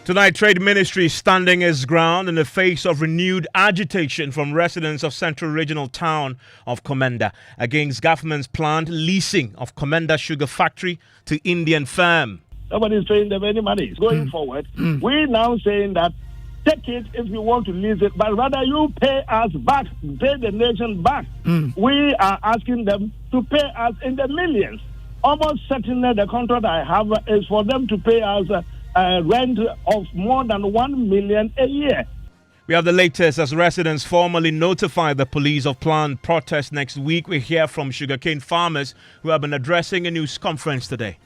Tonight, Trade Ministry is standing its ground in the face of renewed agitation from residents of Central Regional Town of Komenda against government's planned leasing of Komenda Sugar Factory to Indian firm. Nobody is paying them any money. Going forward, we're now saying that take it if you want to lease it, but rather you pay us back, pay the nation back. We are asking them to pay us in the millions. Almost certainly the contract I have is for them to pay us rent of more than 1 million a year. We have the latest as residents formally notify the police of planned protests next week. We hear from sugarcane farmers who have been addressing a news conference today.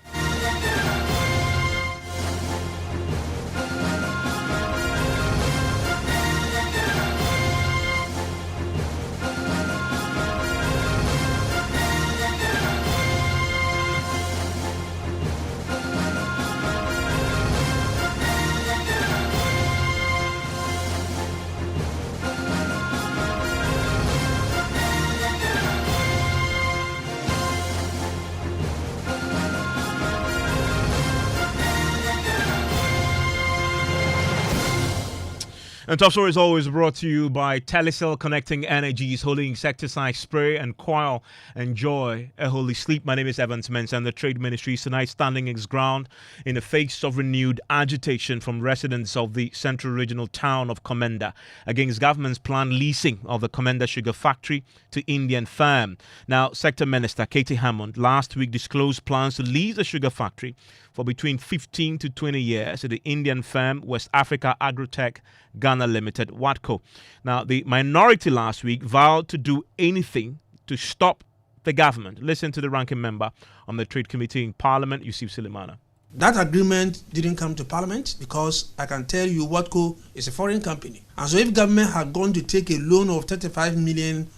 And Top Story is always brought to you by Telecel Connecting Energies, Holy Insecticide Spray and Coil. Enjoy a holy sleep. My name is Mensah, and the Trade Ministry is tonight standing its ground in the face of renewed agitation from residents of the Central Regional Town of Komenda against government's planned leasing of the Komenda Sugar Factory to Indian firm. Now, Sector Minister Katie Hammond last week disclosed plans to lease the sugar factory for between 15 to 20 years to the Indian firm West Africa Agrotech Ghana Limited, WATCO. Now, the minority last week vowed to do anything to stop the government. Listen to the ranking member on the Trade Committee in Parliament, Yusuf Sulemana. That agreement didn't come to Parliament because I can tell you WATCO is a foreign company. And so if government had gone to take a loan of $35 million,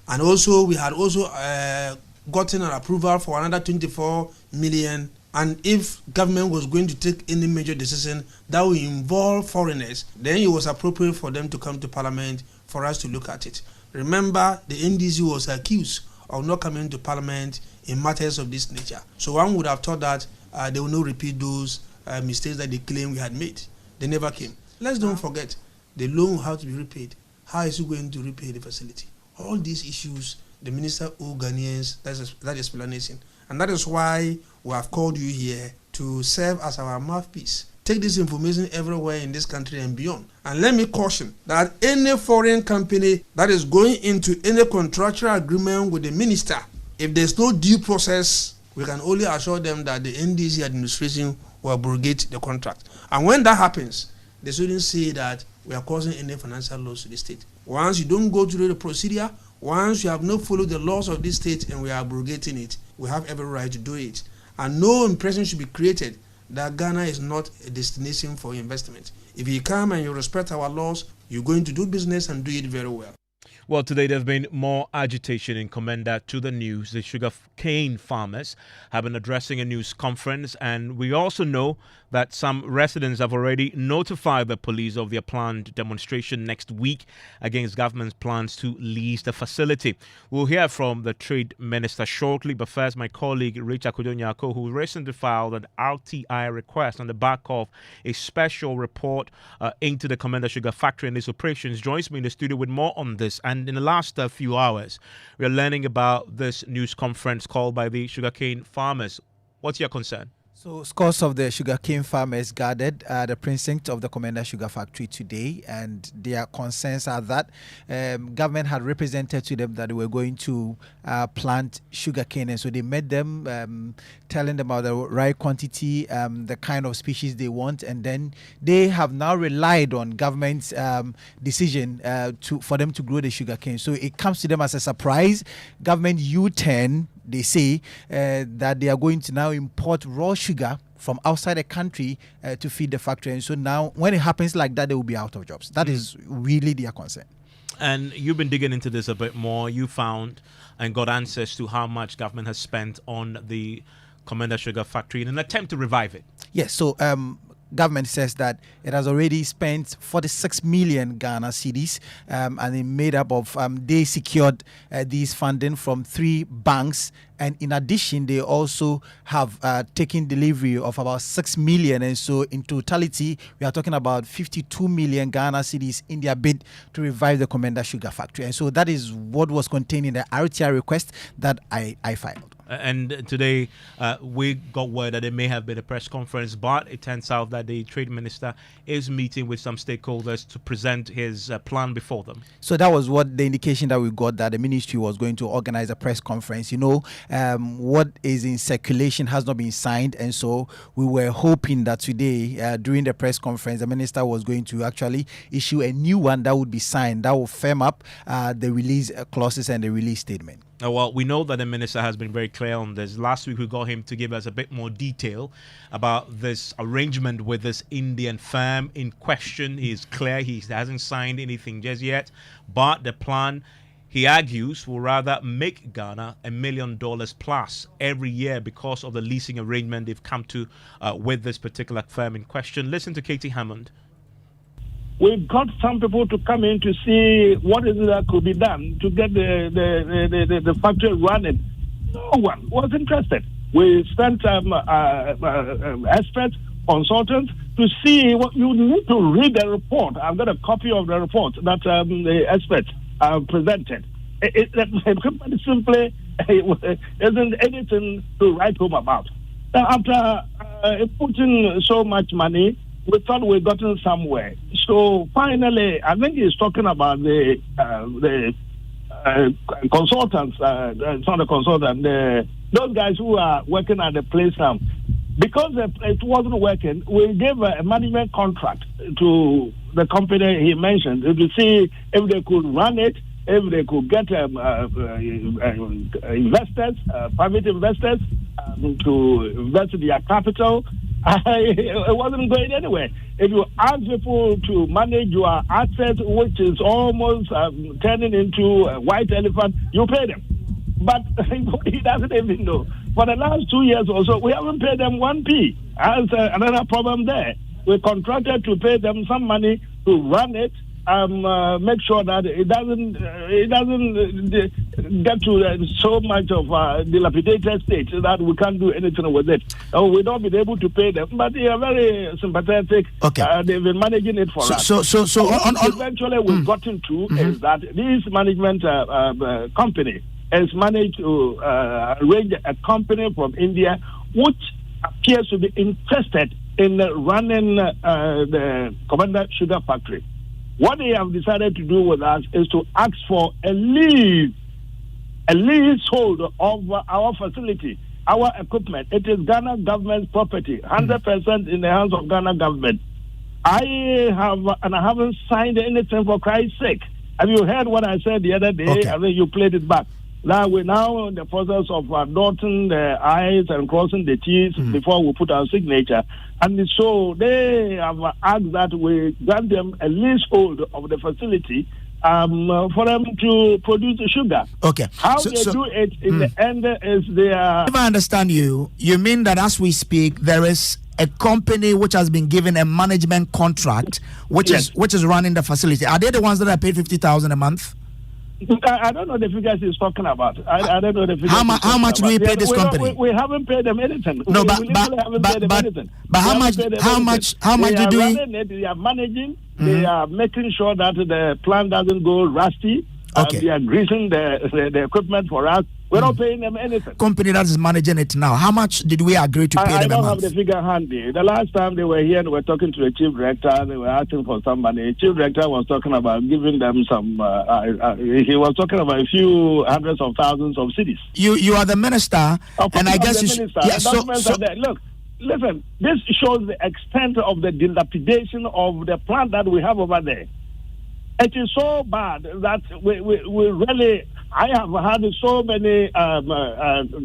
and also we had also gotten an approval for another $24 million, and if government was going to take any major decision that will involve foreigners, then it was appropriate for them to come to Parliament for us to look at it. Remember, the NDC was accused of not coming to Parliament in matters of this nature. So one would have thought that they will not repeat those mistakes that they claim we had made. They never came. Let's don't forget, the loan will have to be repaid. How is he going to repay the facility? All these issues, the minister owes Ghanaians that explanation. And that is why we have called you here to serve as our mouthpiece. Take this information everywhere in this country and beyond. And let me caution that any foreign company that is going into any contractual agreement with the minister, if there's no due process, we can only assure them that the NDC administration will abrogate the contract. And when that happens, they shouldn't say that we are causing any financial loss to the state. Once you don't go through the procedure, once you have not followed the laws of this state and we are abrogating it, we have every right to do it. And no impression should be created that Ghana is not a destination for investment. If you come and you respect our laws, you're going to do business and do it very well. Well, today there's been more agitation in Komenda to the news. The sugar cane farmers have been addressing a news conference, and we also know that some residents have already notified the police of their planned demonstration next week against government's plans to lease the facility. We'll hear from the Trade Minister shortly, but first my colleague Richard Kodonyako, who recently filed an RTI request on the back of a special report into the Komenda Sugar Factory and its operations, joins me in the studio with more on this. And in the last few hours, we are learning about this news conference called by the sugarcane farmers. What's your concern? So, scores of the sugarcane farmers gathered at the precinct of the Komenda Sugar Factory today, and their concerns are that government had represented to them that they were going to plant sugarcane, and so they met them, telling them about the right quantity, the kind of species they want, and then they have now relied on government's decision for them to grow the sugarcane. So it comes to them as a surprise. Government U-turn. They say that they are going to now import raw sugar from outside the country to feed the factory. And so now when it happens like that, they will be out of jobs. That is really their concern. And you've been digging into this a bit more. You found and got answers to how much government has spent on the Komenda Sugar Factory in an attempt to revive it. Yes, so government says that it has already spent 46 million Ghana cedis, and it made up of they secured these funding from 3 banks, and in addition they also have taken delivery of about 6 million, and so in totality we are talking about 52 million Ghana cedis in their bid to revive the Komenda Sugar factory. And so that is what was contained in the RTI request that I filed. And today we got word that there may have been a press conference, but it turns out that the trade minister is meeting with some stakeholders to present his plan before them. So that was what the indication that we got, that the ministry was going to organize a press conference. You know, what is in circulation has not been signed, and so we were hoping that today during the press conference the minister was going to actually issue a new one that would be signed, that will firm up the release clauses and the release statement. Well, we know that the minister has been very clear on this. Last week we got him to give us a bit more detail about this arrangement with this Indian firm in question. He's clear he hasn't signed anything just yet, but the plan, he argues, will rather make Ghana $1 million plus every year because of the leasing arrangement they've come to with this particular firm in question. Listen to Katie Hammond. We've got some people to come in to see what is it that could be done to get the factory running. No one was interested. We sent experts, consultants to see what you need to read the report. I've got a copy of the report that the experts presented. It simply isn't anything to write home about. Now, after putting so much money, we thought we'd gotten somewhere. So finally, I think he's talking about the consultants. It's not a consultant. Those guys who are working at the place now. Because it wasn't working, we gave a management contract to the company he mentioned to see if they could run it, if they could get investors, private investors, to invest their capital. It wasn't going anywhere. If you ask people to manage your assets, which is almost turning into a white elephant, you pay them. But he doesn't even know. For the last 2 years or so, we haven't paid them 1p. That's another problem there. We contracted to pay them some money to run it, make sure that it doesn't get to so much of a dilapidated state that we can't do anything with it. We've not been able to pay them, but they are very sympathetic. Okay. They've been managing it for us. So eventually we've gotten to is that this management company has managed to arrange a company from India which appears to be interested in running the Komenda Sugar factory. What they have decided to do with us is to ask for a leasehold of our facility, our equipment. It is Ghana government's property, 100% in the hands of Ghana government. I haven't signed anything, for Christ's sake. Have you heard what I said the other day? Okay. I think you played it back. Now we're now in the process of dotting the I's and crossing the T's before we put our signature. And so they have asked that we grant them a leasehold of the facility for them to produce the sugar. Okay. How they do it in the end is their... If I understand you, you mean that as we speak, there is a company which has been given a management contract, which is running the facility. Are they the ones that are paid 50,000 a month? I don't know the figures he's talking about. I don't know the figures. How much do we pay this company? We haven't paid them anything. No, but how much do we? They are managing. They are making sure that the plant doesn't go rusty. Okay. They are greasing the equipment for us. We're not paying them anything. Company that is managing it now. How much did we agree to pay them a month? I don't have the figure handy. The last time they were here, they were talking to the chief director. They were asking for some money. The chief director was talking about giving them some. He was talking about a few hundreds of thousands of cedis. You are the minister, and I guess you should. Yeah, look, listen. This shows the extent of the dilapidation of the plant that we have over there. It is so bad that we really. I have had so many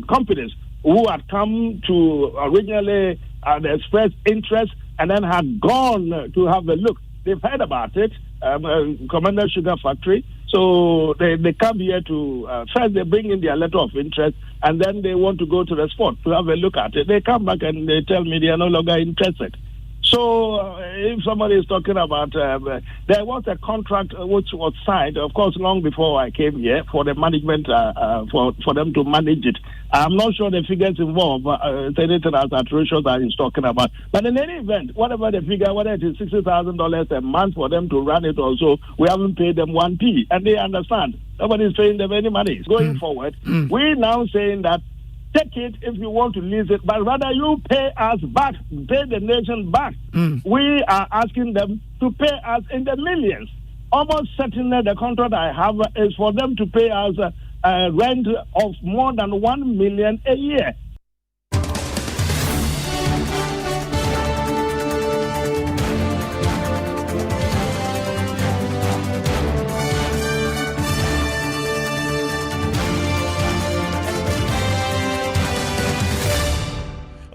companies who had come to originally express interest and then had gone to have a look. They've heard about it, Komenda Sugar Factory. So they come here to, first they bring in their letter of interest and then they want to go to the spot to have a look at it. They come back and they tell me they are no longer interested. So if somebody is talking about, there was a contract which was signed, of course, long before I came here for the management, for them to manage it. I'm not sure the figures involved, Senator as atrocious as he's talking about. But in any event, whatever the figure, whether it is $60,000 a month for them to run it also, we haven't paid them 1p, and they understand. Nobody's paying them any money. Going forward, we're now saying that take it if you want to lease it, but rather you pay us back, pay the nation back. We are asking them to pay us in the millions. Almost certainly the contract I have is for them to pay us a rent of more than 1 million a year.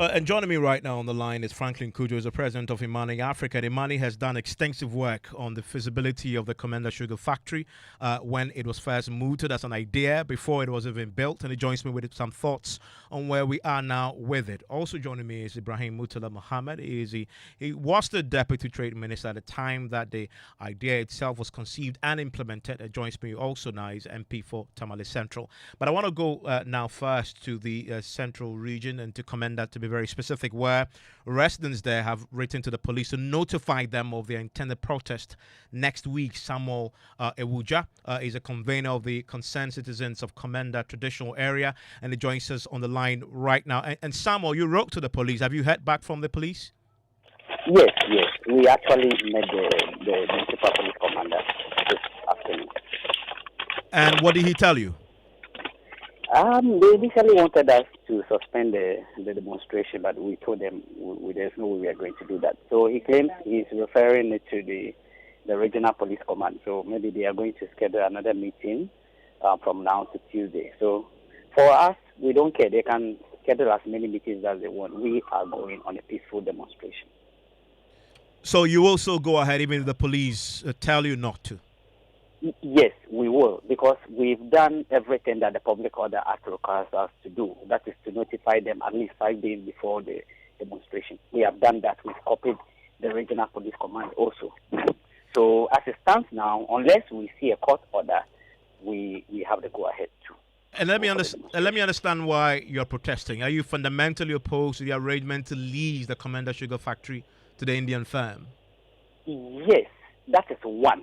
And joining me right now on the line is Franklin Kujo, who's the president of Imani Africa. Imani has done extensive work on the feasibility of the Komenda Sugar factory when it was first mooted as an idea before it was even built. And he joins me with some thoughts on where we are now with it. Also joining me is Ibrahim Muhammad. He was the deputy trade minister at the time that the idea itself was conceived and implemented. And joins me also now is MP for Tamale Central. But I want to go now first to the central region and to Komenda, to be very specific, where residents there have written to the police to notify them of their intended protest next week. Samuel Ewuja is a convener of the Concerned Citizens of Komenda traditional area, and he joins us on the line right now. And Samuel, you wrote to the police. Have you heard back from the police? Yes. We actually met the municipal police commander this afternoon. And what did he tell you? They initially wanted us to suspend the demonstration, but we told them there's no way we are going to do that. So he claims he's referring it to the regional police command. So maybe they are going to schedule another meeting from now to Tuesday. So for us, we don't care. They can schedule as many meetings as they want. We are going on a peaceful demonstration. So you also go ahead even if the police tell you not to? Yes, we will, because we've done everything that the Public Order Act requires us to do. That is to notify them at least 5 days before the demonstration. We have done that. We've copied the regional police command also. So as it stands now, unless we see a court order, we have to go ahead too. And let me understand why you're protesting. Are you fundamentally opposed to the arrangement to lease the Komenda Sugar factory to the Indian firm? Yes, that is one.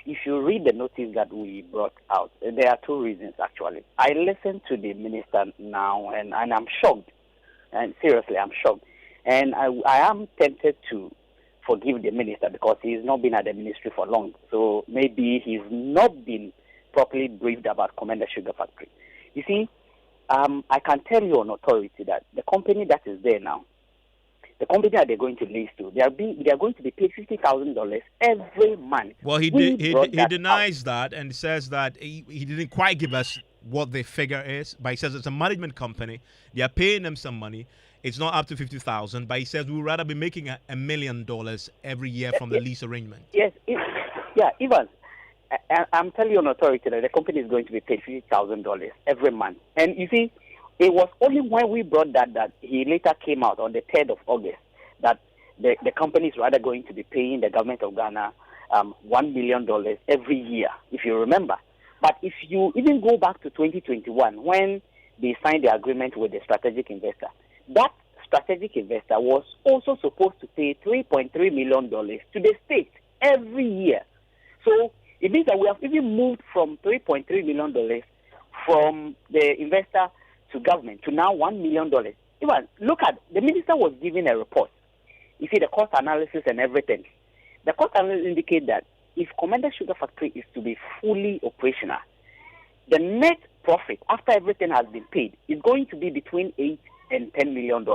If you read the notice that we brought out, there are two reasons actually. I listened to the minister now and I'm shocked. And seriously, I'm shocked. And I am tempted to forgive the minister because he's not been at the ministry for long. So maybe he's not been properly briefed about Komenda Sugar Factory. You see, I can tell you on authority that the company that is there now, the company that they're going to lease to, they are going to be paid $50,000 every month. Well, he denies that and says that he didn't quite give us what the figure is, but he says it's a management company. They are paying them some money. It's not up to $50,000, but he says we would rather be making $1 million every year from the lease arrangement. Yes, Ivan, I'm telling you on authority that the company is going to be paid $50,000 every month. And you see, it was only when we brought that he later came out on the 3rd of August that the company is rather going to be paying the government of Ghana $1 million every year, if you remember. But if you even go back to 2021, when they signed the agreement with the strategic investor, that strategic investor was also supposed to pay $3.3 million to the state every year. So it means that we have even moved from $3.3 million from the investor to government to now $1 million. Even look at, the minister was given a report. You see the cost analysis and everything. The cost analysis indicate that if Komenda Sugar Factory is to be fully operational, the net profit after everything has been paid is going to be between $8 and $10 million.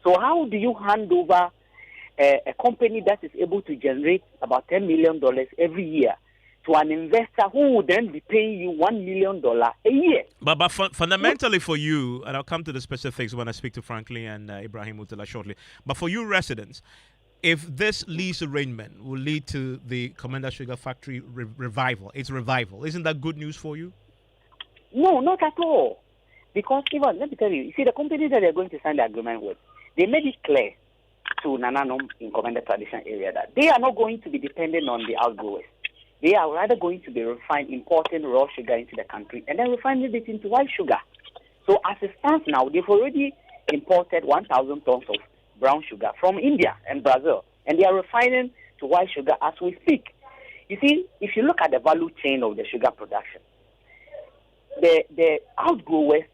So how do you hand over a company that is able to generate about $10 million every year to an investor who would then be paying you $1 million a year? But fundamentally for you, and I'll come to the specifics when I speak to Franklin and Ibrahim Muhammad shortly, but for you residents, if this lease arrangement will lead to the Komenda Sugar Factory revival, isn't that good news for you? No, not at all. Because even, let me tell you, see the company that they're going to sign the agreement with, they made it clear to Nananom in Komenda traditional area that they are not going to be dependent on the outgrowers. They are rather going to be importing raw sugar into the country and then refining it into white sugar. So as it stands now, they've already imported 1,000 tons of brown sugar from India and Brazil, and they are refining to white sugar as we speak. You see, if you look at the value chain of the sugar production, the outgrowers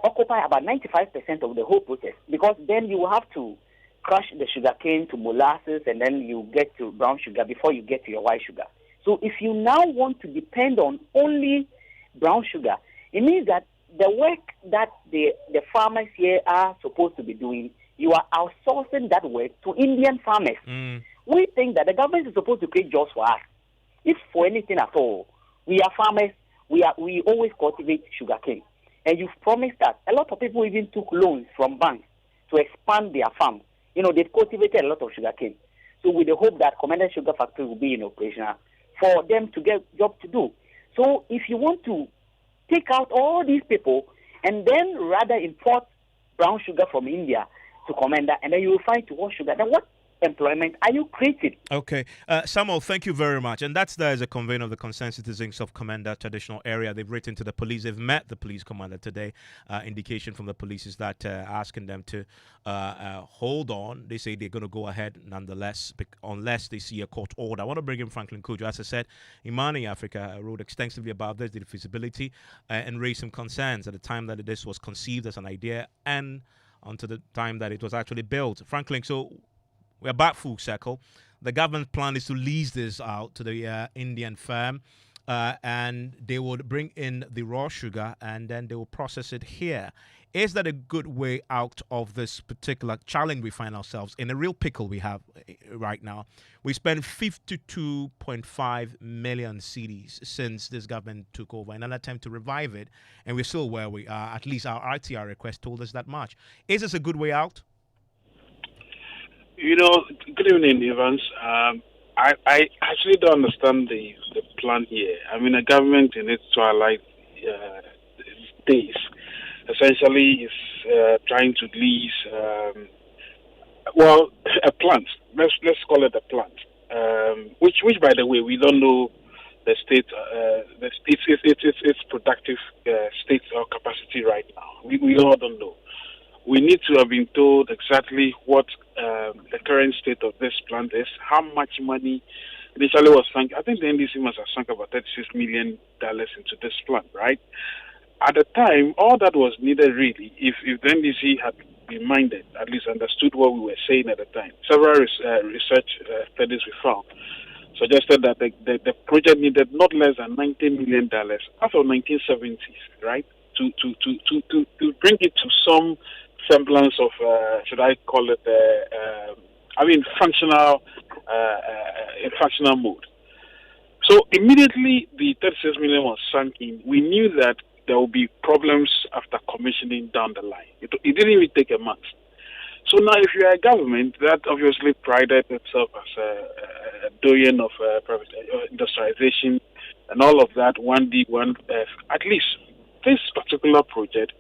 occupy about 95% of the whole process, because then you will have to crush the sugar cane to molasses, and then you get to brown sugar before you get to your white sugar. So if you now want to depend on only brown sugar, it means that the work that the farmers here are supposed to be doing, you are outsourcing that work to Indian farmers. We think that the government is supposed to create jobs for us. If for anything at all, we are farmers, we always cultivate sugarcane. And you've promised that. A lot of people even took loans from banks to expand their farm. You know, they've cultivated a lot of sugarcane. So with the hope that Komenda Sugar Factory will be in operation for them to get job to do. So if you want to take out all these people and then rather import brown sugar from India to Komenda, and then you will find to wash sugar, then what employment are you creating? Okay. Samuel, thank you very much. And that's there as a convener of the concerned citizens of Komenda traditional area. They've written to the police. They've met the police commander today. Indication from the police is that asking them to hold on. They say they're going to go ahead nonetheless, unless they see a court order. I want to bring in Franklin Kujo. As I said, Imani Africa wrote extensively about this, the feasibility, and raised some concerns at the time that this was conceived as an idea and until the time that it was actually built. Franklin, so we're back full circle. The government plan is to lease this out to the Indian firm, and they would bring in the raw sugar and then they will process it here. Is that a good way out of this particular challenge we find ourselves in? A real pickle we have right now. We spent 52.5 million cedis since this government took over in an attempt to revive it, and we're still where we are. At least our RTR request told us that much. Is this a good way out? You know, good evening, Evans. I actually don't understand the plan here. I mean, the government in its twilight days essentially is trying to lease, a plant. Let's call it a plant. Which, by the way, we don't know the state, its productive state or capacity right now. We all don't know. We need to have been told exactly what the current state of this plant is, how much money initially was sunk. I think the NDC must have sunk about $36 million into this plant, right? At the time, all that was needed really, if the NDC had been minded, at least understood what we were saying at the time. Several research studies we found suggested that the project needed not less than $90 million as of 1970s, right? To bring it to some semblance of, should I call it, functional mode. So immediately the 36 million was sunk in. We knew that there will be problems after commissioning down the line. It didn't even take a month. So now if you are a government that obviously prided itself as a doyen of private industrialization and all of that, 1D, 1F, at least this particular project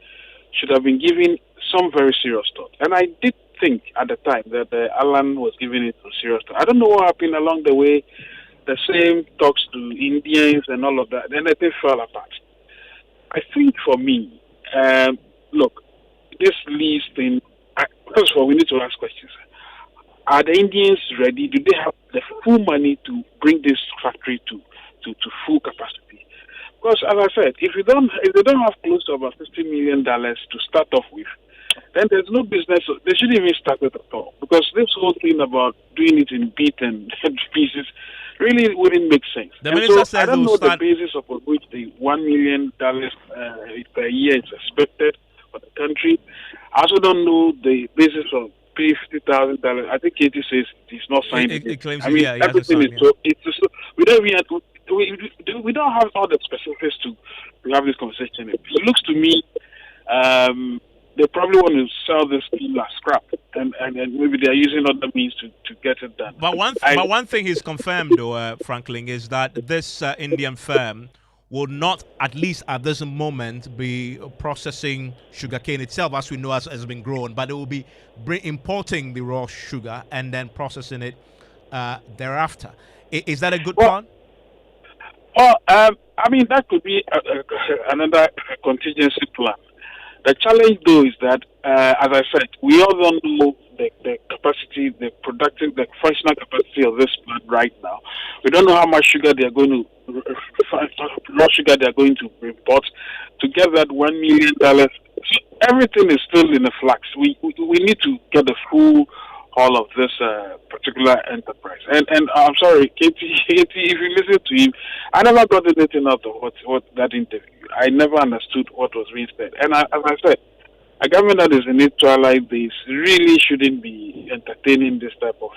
should have been given some very serious thought. And I did think at the time that Alan was giving it some serious thought. I don't know what happened along the way. The same talks to Indians and all of that. Then everything fell apart. I think for me, look, this lease thing, first of all, we need to ask questions. Are the Indians ready? Do they have the full money to bring this factory to full capacity? Because as I said, if they don't have close to about $50 million to start off with, then there's no business. They shouldn't even start it at all. Because this whole thing about doing it in bit and pieces really wouldn't make sense. The minister says I don't know the basis upon which the $1 million per year is expected for the country. I also don't know the basis of pay $50,000. I think Katie says it's not signed. It claims everything is so. It's just, we don't have all the specifics to have this conversation. It looks to me they probably want to sell this thing as scrap, and maybe they are using other means to get it done. But one thing is confirmed, though, Franklin, is that this Indian firm will not, at least at this moment, be processing sugarcane itself, as we know has been grown, but they will be importing the raw sugar and then processing it thereafter. Is that a good plan? Well, I mean, that could be another contingency plan. The challenge, though, is that, as I said, we all don't know the capacity, the functional capacity of this plant right now. We don't know how much sugar they are going to, raw sugar they are going to import to get that $1 million. So everything is still in a flux. We need to get the full all of this particular enterprise. And I'm sorry, Katie, if you listen to him, I never got anything out of what that interview. I never understood what was being said. And as I said, a government that is in it to like this really shouldn't be entertaining this type of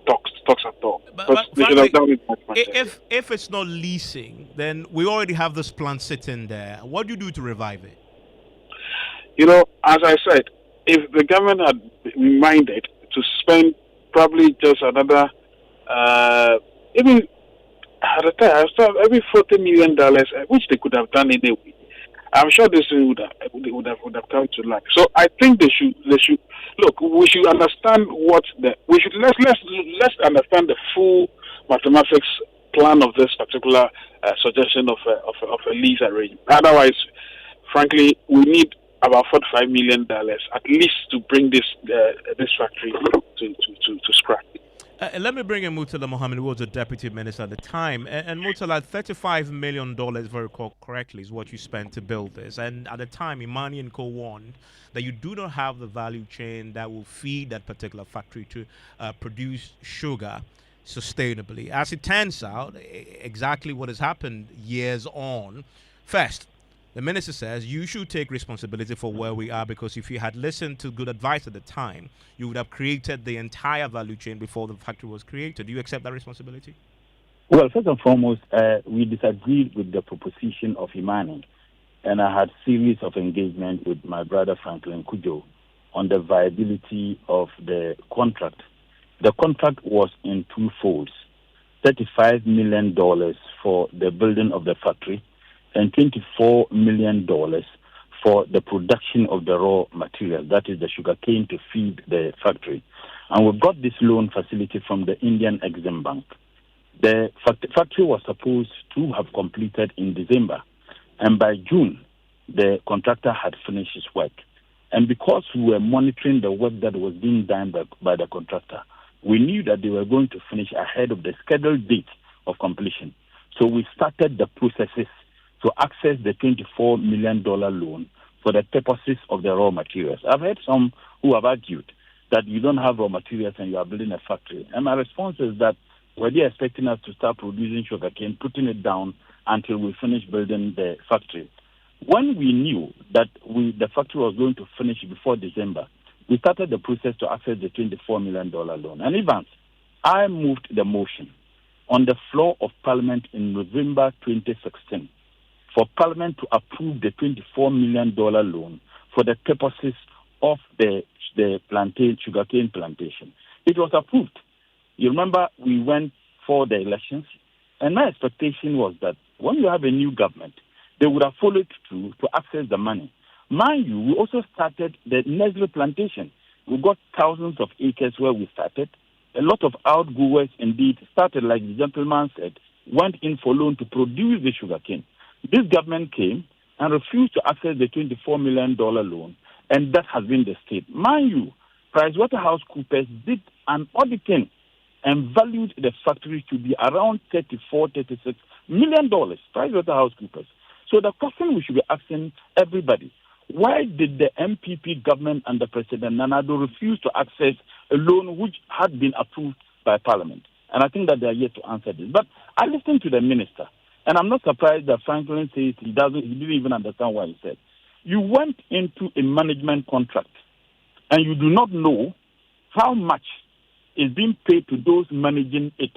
talks at all. But they should have done it much if it's not leasing, then we already have this plant sitting there. What do you do to revive it? You know, as I said, if the government had been minded to spend probably just another, even at the time, every $40 million, which they could have done anyway, I'm sure this would have come to light. So I think they should look. We should understand let's understand the full mathematics plan of this particular suggestion of a lease arrangement. Otherwise, frankly, we need about $45 million at least to bring this factory to scratch. Let me bring in Murtala Muhammad, who was the deputy minister at the time. And Murtala, $35 million, if I recall correctly, is what you spent to build this. And at the time, Imani and Co warned that you do not have the value chain that will feed that particular factory to produce sugar sustainably. As it turns out, exactly what has happened years on. First, the minister says you should take responsibility for where we are, because if you had listened to good advice at the time, you would have created the entire value chain before the factory was created. Do you accept that responsibility? Well, first and foremost, we disagreed with the proposition of Imani, and I had series of engagement with my brother Franklin Kujo on the viability of the contract. The contract was in two folds: $35 million for the building of the factory, and $24 million for the production of the raw material, that is the sugarcane to feed the factory. And we got this loan facility from the Indian Exim Bank. The factory was supposed to have completed in December, and by June, the contractor had finished his work. And because we were monitoring the work that was being done by the contractor, we knew that they were going to finish ahead of the scheduled date of completion. So we started the processes to access the $24 million loan for the purposes of the raw materials. I've heard some who have argued that you don't have raw materials and you are building a factory. And my response is that were they expecting us to start producing sugarcane, putting it down until we finish building the factory? When we knew that the factory was going to finish before December, we started the process to access the $24 million loan. And Evans, I moved the motion on the floor of Parliament in November 2016 for Parliament to approve the $24 million loan for the purposes of the sugarcane plantation. It was approved. You remember we went for the elections, and my expectation was that when you have a new government, they would have followed through to access the money. Mind you, we also started the Nestle plantation. We got thousands of acres where we started. A lot of outgoers indeed started, like the gentleman said, went in for loan to produce the sugarcane. This government came and refused to access the $24 million loan, and that has been the state. Mind you, PricewaterhouseCoopers did an auditing and valued the factory to be around $34-36 million. PricewaterhouseCoopers. So the question we should be asking everybody: why did the MPP government under President Nana Addo refuse to access a loan which had been approved by Parliament? And I think that they are yet to answer this. But I listened to the minister, and I'm not surprised that Franklin says he didn't even understand what he said. You went into a management contract, and you do not know how much is being paid to those managing it.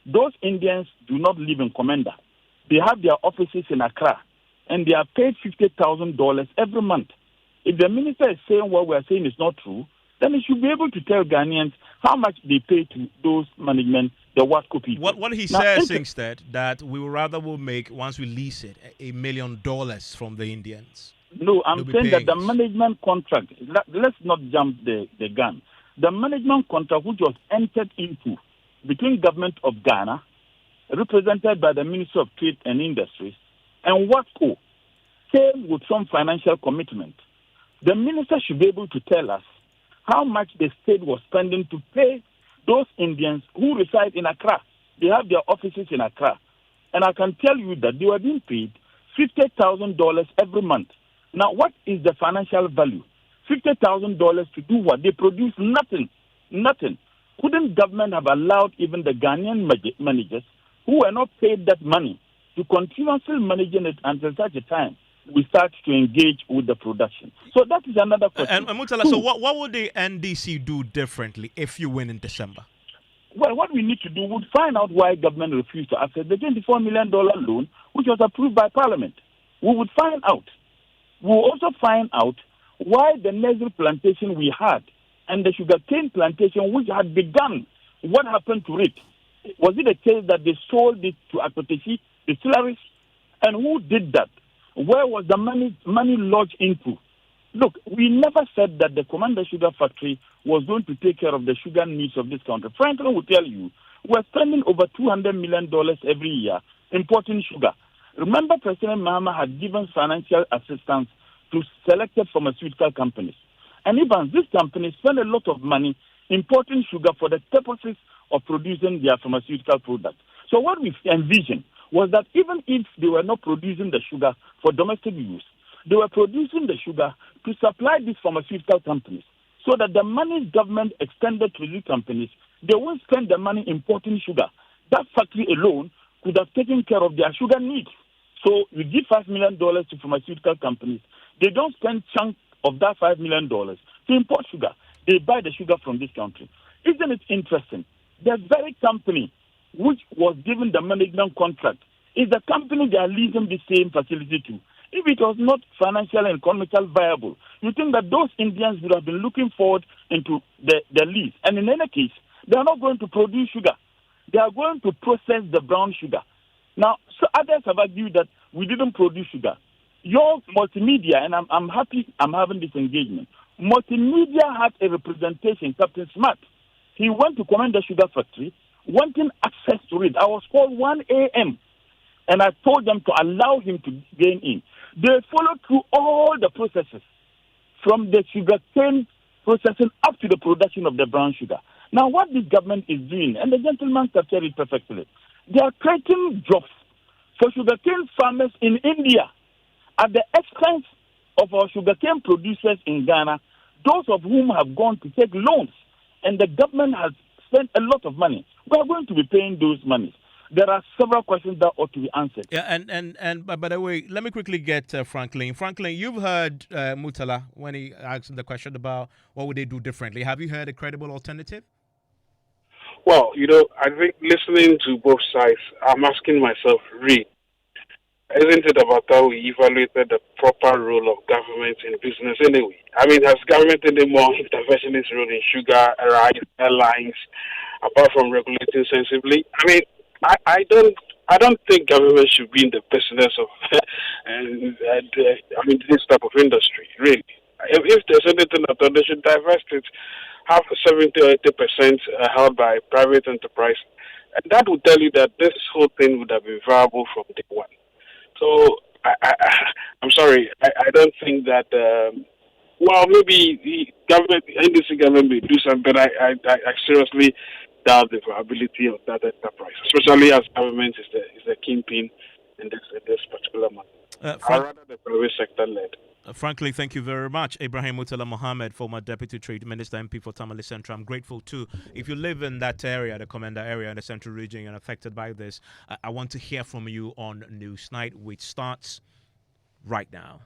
Those Indians do not live in Komenda. They have their offices in Accra, and they are paid $50,000 every month. If the minister is saying what we are saying is not true, then he should be able to tell Ghanaians how much they pay to those management, the Watco people. What he Now, says instead, that we will make, once we lease it, $1 million from the Indians. No, I'm saying that the us. management contract, let's not jump the gun. The management contract which was entered into between government of Ghana, represented by the Ministry of Trade and Industries, and Watco, came with some financial commitment. The minister should be able to tell us how much the state was spending to pay those Indians who reside in Accra. They have their offices in Accra. And I can tell you that they were being paid $50,000 every month. Now, what is the financial value? $50,000 to do what? They produce nothing. Nothing. Couldn't government have allowed even the Ghanaian managers who were not paid that money to continuously managing it until such a time we start to engage with the production? So that is another question. And Mutala, so what would the NDC do differently if you win in December? Well, what we need to do would find out why government refused to accept the $24 million loan, which was approved by Parliament. We would find out. We will also find out why the nasal plantation we had and the sugarcane plantation which had begun, what happened to it? Was it a case that they sold it to Akoteshi distilleries? And who did that? Where was the money lodged into? Look, we never said that the Komenda Sugar Factory was going to take care of the sugar needs of this country. Franklin will tell you, we're spending over $200 million every year importing sugar. Remember, President Muhammad had given financial assistance to selected pharmaceutical companies. And even these companies spend a lot of money importing sugar for the purposes of producing their pharmaceutical products. So what we envisioned was that even if they were not producing the sugar for domestic use, they were producing the sugar to supply these pharmaceutical companies so that the money government extended to these companies, they won't spend the money importing sugar. That factory alone could have taken care of their sugar needs. So you give $5 million to pharmaceutical companies. They don't spend chunk of that $5 million to import sugar. They buy the sugar from this country. Isn't it interesting? The very company which was given the management contract is the company they are leasing the same facility to. If it was not financial and economical viable, you think that those Indians would have been looking forward into the lease. And in any case, they are not going to produce sugar. They are going to process the brown sugar. Now, so others have argued that we didn't produce sugar. Your multimedia, and I'm happy I'm having this engagement, multimedia had a representation, Captain Smart. He went to Komenda Sugar Factory, wanting access to it. I was called 1 a.m., and I told them to allow him to gain in. They followed through all the processes, from the sugarcane processing up to the production of the brown sugar. Now, what this government is doing, and the gentleman captured it perfectly, they are creating jobs for sugarcane farmers in India at the expense of our sugarcane producers in Ghana, those of whom have gone to take loans, and the government has spent a lot of money. We are going to be paying those monies. There are several questions that ought to be answered. Yeah, and by the way, let me quickly get Franklin. Franklin, you've heard Mutala when he asked the question about what would they do differently. Have you heard a credible alternative? Well, I think listening to both sides, I'm asking myself, really, isn't it about how we evaluated the proper role of government in business anyway? I mean, has government any more interventionist role in sugar, rice, airlines, apart from regulating sensibly? I mean, I don't think government should be in the business of this type of industry, really. If there's anything that they should divest it, have 70 or 80% held by private enterprise. And that would tell you that this whole thing would have been viable from day one. So I'm sorry, I don't think that. Maybe the government, NDC government may do something, but I seriously doubt the viability of that enterprise, especially as government is the kingpin in this particular matter. Or rather, the private sector led. Frankly, thank you very much. Ibrahim Muhammad, former Deputy Trade Minister, MP for Tamale Central. I'm grateful too. If you live in that area, the Komenda area in the Central region and affected by this, I want to hear from you on News Night, which starts right now.